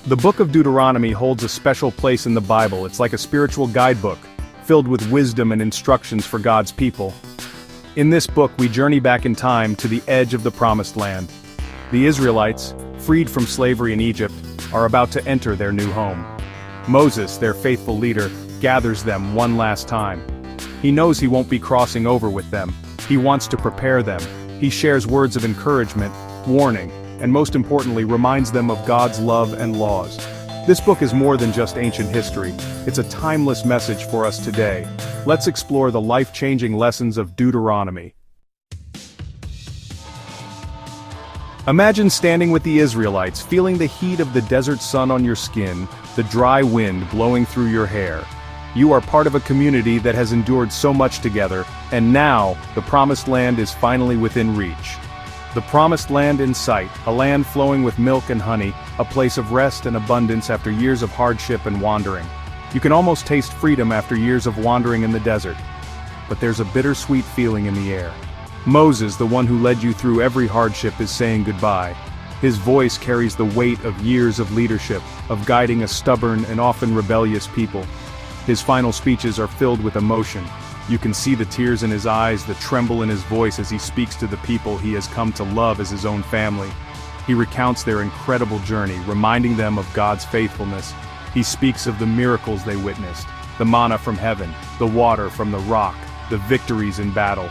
The book of Deuteronomy holds a special place in the Bible. It's like a spiritual guidebook, filled with wisdom and instructions for God's people. In this book we journey back in time to the edge of the Promised Land. The Israelites, freed from slavery in Egypt, are about to enter their new home. Moses, their faithful leader, gathers them one last time. He knows he won't be crossing over with them. He wants to prepare them. He shares words of encouragement, warning, and most importantly reminds them of God's love and laws. This book is more than just ancient history. It's a timeless message for us today. Let's explore the life-changing lessons of Deuteronomy. Imagine standing with the Israelites, feeling the heat of the desert sun on your skin, the dry wind blowing through your hair. You are part of a community that has endured so much together, and now, the Promised Land is finally within reach. The Promised Land in sight, a land flowing with milk and honey, a place of rest and abundance after years of hardship and wandering. You can almost taste freedom after years of wandering in the desert. But there's a bittersweet feeling in the air. Moses, the one who led you through every hardship, is saying goodbye. His voice carries the weight of years of leadership, of guiding a stubborn and often rebellious people. His final speeches are filled with emotion. You can see the tears in his eyes, the tremble in his voice as he speaks to the people he has come to love as his own family. He recounts their incredible journey, reminding them of God's faithfulness. He speaks of the miracles they witnessed, the manna from heaven, the water from the rock, the victories in battle.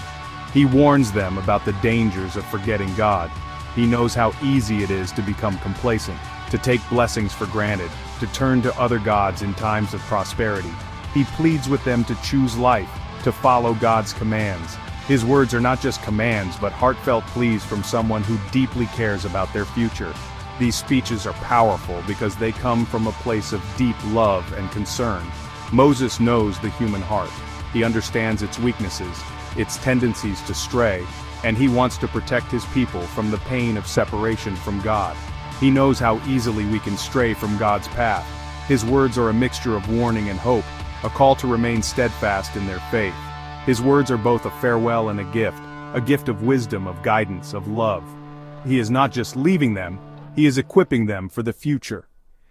He warns them about the dangers of forgetting God. He knows how easy it is to become complacent, to take blessings for granted, to turn to other gods in times of prosperity. He pleads with them to choose life, to follow God's commands. His words are not just commands but heartfelt pleas from someone who deeply cares about their future. These speeches are powerful because they come from a place of deep love and concern. Moses knows the human heart. He understands its weaknesses, its tendencies to stray, and he wants to protect his people from the pain of separation from God. He knows how easily we can stray from God's path. His words are a mixture of warning and hope, a call to remain steadfast in their faith. His words are both a farewell and a gift of wisdom, of guidance, of love. He is not just leaving them, he is equipping them for the future.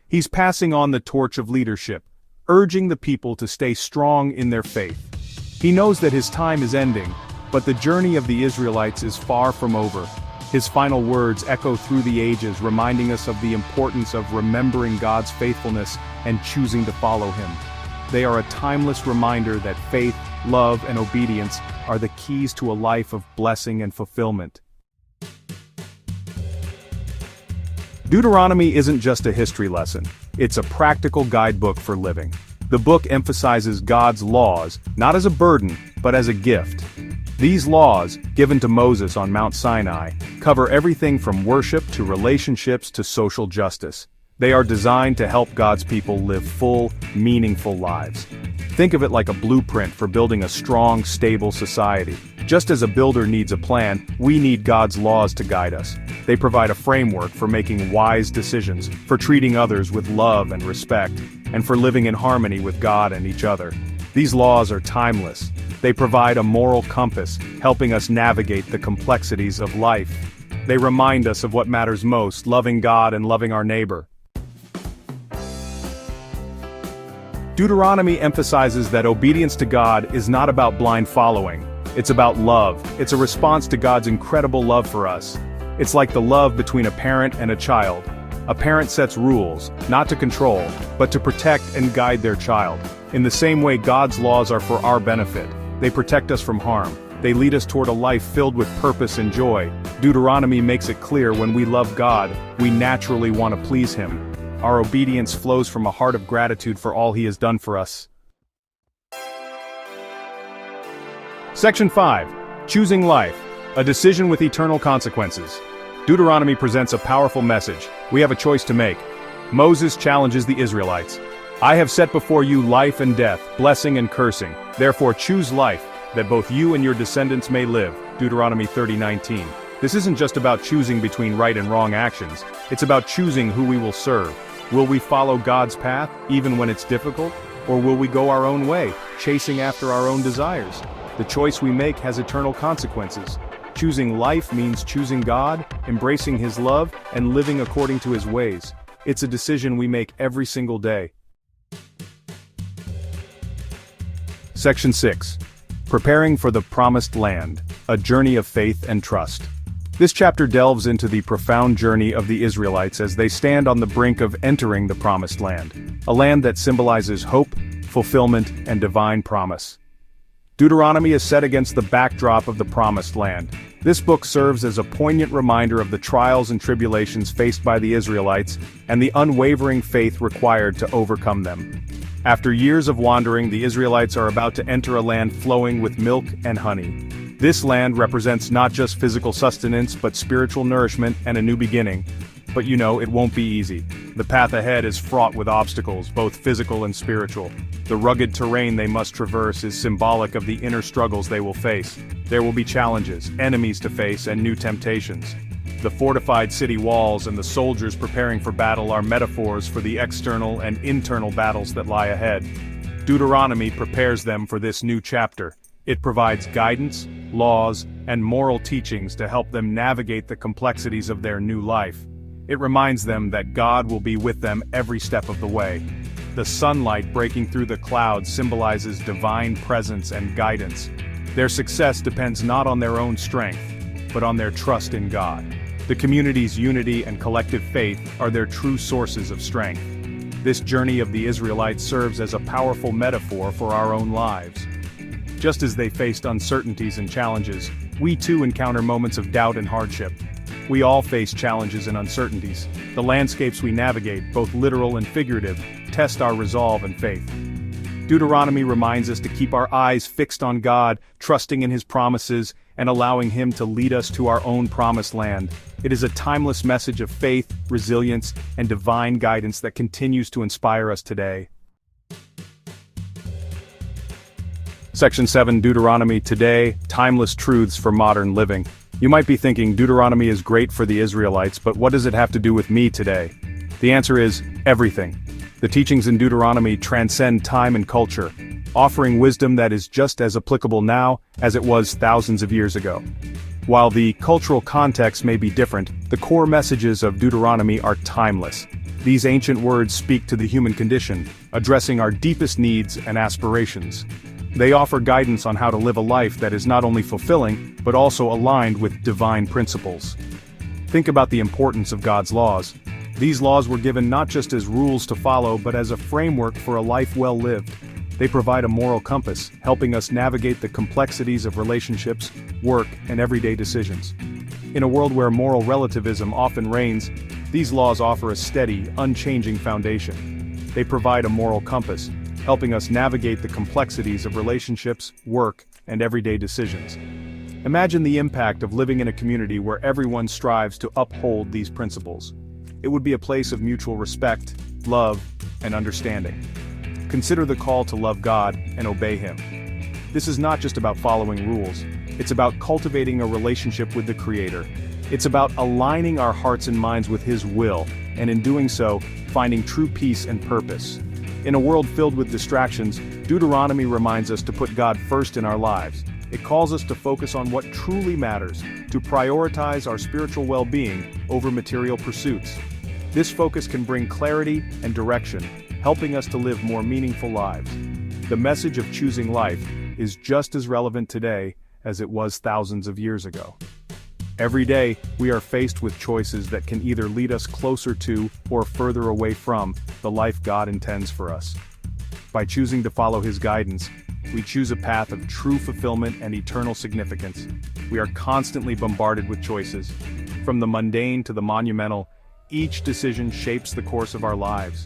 He's passing on the torch of leadership, urging the people to stay strong in their faith. He knows that his time is ending, but the journey of the Israelites is far from over. His final words echo through the ages, reminding us of the importance of remembering God's faithfulness and choosing to follow him. They are a timeless reminder that faith, love, and obedience are the keys to a life of blessing and fulfillment. Deuteronomy isn't just a history lesson, it's a practical guidebook for living. The book emphasizes God's laws, not as a burden, but as a gift. These laws, given to Moses on Mount Sinai, cover everything from worship to relationships to social justice. They are designed to help God's people live full, meaningful lives. Think of it like a blueprint for building a strong, stable society. Just as a builder needs a plan, we need God's laws to guide us. They provide a framework for making wise decisions, for treating others with love and respect, and for living in harmony with God and each other. These laws are timeless. They provide a moral compass, helping us navigate the complexities of life. They remind us of what matters most, loving God and loving our neighbor. Deuteronomy emphasizes that obedience to God is not about blind following. It's about love. It's a response to God's incredible love for us. It's like the love between a parent and a child. A parent sets rules, not to control, but to protect and guide their child. In the same way, God's laws are for our benefit. They protect us from harm. They lead us toward a life filled with purpose and joy. Deuteronomy makes it clear when we love God, we naturally want to please him. Our obedience flows from a heart of gratitude for all he has done for us. Section 5. Choosing life. A decision with eternal consequences. Deuteronomy presents a powerful message. We have a choice to make. Moses challenges the Israelites. I have set before you life and death, blessing and cursing. Therefore choose life, that both you and your descendants may live. Deuteronomy 30:19. This isn't just about choosing between right and wrong actions. It's about choosing who we will serve. Will we follow God's path, even when it's difficult? Or will we go our own way, chasing after our own desires? The choice we make has eternal consequences. Choosing life means choosing God, embracing his love, and living according to his ways. It's a decision we make every single day. Section 6. Preparing for the Promised Land, a journey of faith and trust. This chapter delves into the profound journey of the Israelites as they stand on the brink of entering the Promised Land, a land that symbolizes hope, fulfillment, and divine promise. Deuteronomy is set against the backdrop of the Promised Land. This book serves as a poignant reminder of the trials and tribulations faced by the Israelites and the unwavering faith required to overcome them. After years of wandering, the Israelites are about to enter a land flowing with milk and honey. This land represents not just physical sustenance but spiritual nourishment and a new beginning. But it won't be easy. The path ahead is fraught with obstacles, both physical and spiritual. The rugged terrain they must traverse is symbolic of the inner struggles they will face. There will be challenges, enemies to face, and new temptations. The fortified city walls and the soldiers preparing for battle are metaphors for the external and internal battles that lie ahead. Deuteronomy prepares them for this new chapter. It provides guidance, laws, and moral teachings to help them navigate the complexities of their new life. It reminds them that God will be with them every step of the way. The sunlight breaking through the clouds symbolizes divine presence and guidance. Their success depends not on their own strength, but on their trust in God. The community's unity and collective faith are their true sources of strength. This journey of the Israelites serves as a powerful metaphor for our own lives. Just as they faced uncertainties and challenges, we too encounter moments of doubt and hardship. We all face challenges and uncertainties. The landscapes we navigate, both literal and figurative, test our resolve and faith. Deuteronomy reminds us to keep our eyes fixed on God, trusting in His promises, and allowing Him to lead us to our own promised land. It is a timeless message of faith, resilience, and divine guidance that continues to inspire us today. Section 7, Deuteronomy Today, Timeless Truths for Modern Living. You might be thinking Deuteronomy is great for the Israelites, but what does it have to do with me today? The answer is everything. The teachings in Deuteronomy transcend time and culture, offering wisdom that is just as applicable now as it was thousands of years ago. While the cultural context may be different, the core messages of Deuteronomy are timeless. These ancient words speak to the human condition, addressing our deepest needs and aspirations. They offer guidance on how to live a life that is not only fulfilling, but also aligned with divine principles. Think about the importance of God's laws. These laws were given not just as rules to follow, but as a framework for a life well lived. They provide a moral compass, helping us navigate the complexities of relationships, work, and everyday decisions. In a world where moral relativism often reigns, these laws offer a steady, unchanging foundation. They provide a moral compass, helping us navigate the complexities of relationships, work, and everyday decisions. Imagine the impact of living in a community where everyone strives to uphold these principles. It would be a place of mutual respect, love, and understanding. Consider the call to love God and obey Him. This is not just about following rules, it's about cultivating a relationship with the Creator. It's about aligning our hearts and minds with His will, and in doing so, finding true peace and purpose. In a world filled with distractions, Deuteronomy reminds us to put God first in our lives. It calls us to focus on what truly matters, to prioritize our spiritual well-being over material pursuits. This focus can bring clarity and direction, helping us to live more meaningful lives. The message of choosing life is just as relevant today as it was thousands of years ago. Every day, we are faced with choices that can either lead us closer to or further away from the life God intends for us. By choosing to follow His guidance, we choose a path of true fulfillment and eternal significance. We are constantly bombarded with choices. From the mundane to the monumental, each decision shapes the course of our lives.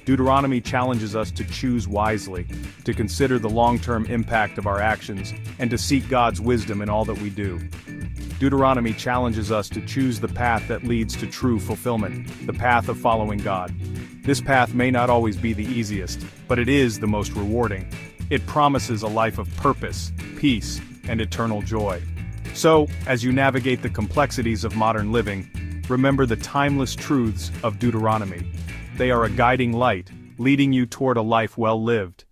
Deuteronomy challenges us to choose wisely, to consider the long-term impact of our actions, and to seek God's wisdom in all that we do. Deuteronomy challenges us to choose the path that leads to true fulfillment, the path of following God. This path may not always be the easiest, but it is the most rewarding. It promises a life of purpose, peace, and eternal joy. So, as you navigate the complexities of modern living, remember the timeless truths of Deuteronomy. They are a guiding light, leading you toward a life well lived.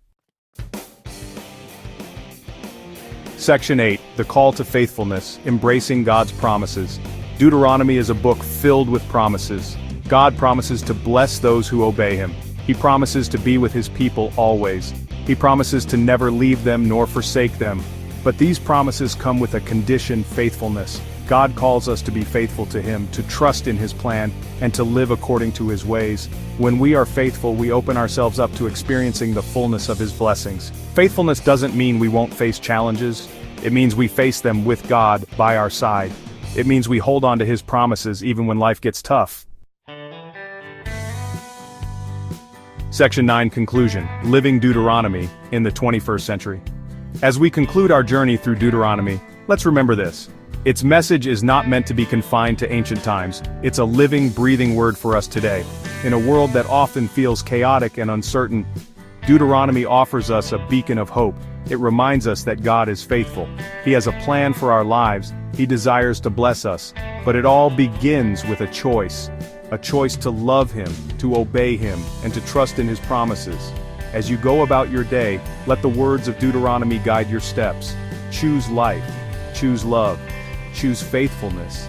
Section 8, The Call to Faithfulness, Embracing God's Promises. Deuteronomy is a book filled with promises. God promises to bless those who obey him. He promises to be with his people always. He promises to never leave them nor forsake them. But these promises come with a condition: faithfulness. God calls us to be faithful to him, to trust in his plan, and to live according to his ways. When we are faithful, we open ourselves up to experiencing the fullness of his blessings. Faithfulness doesn't mean we won't face challenges. It means we face them with God by our side. It means we hold on to his promises even when life gets tough. Section 9 Conclusion: Living Deuteronomy in the 21st Century. As we conclude our journey through Deuteronomy, let's remember this. Its message is not meant to be confined to ancient times. It's a living, breathing word for us today. In a world that often feels chaotic and uncertain, Deuteronomy offers us a beacon of hope. It reminds us that God is faithful. He has a plan for our lives. He desires to bless us. But it all begins with a choice. A choice to love him, to obey him, and to trust in his promises. As you go about your day, let the words of Deuteronomy guide your steps. Choose life. Choose love. Choose faithfulness.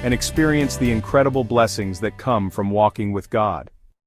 And experience the incredible blessings that come from walking with God.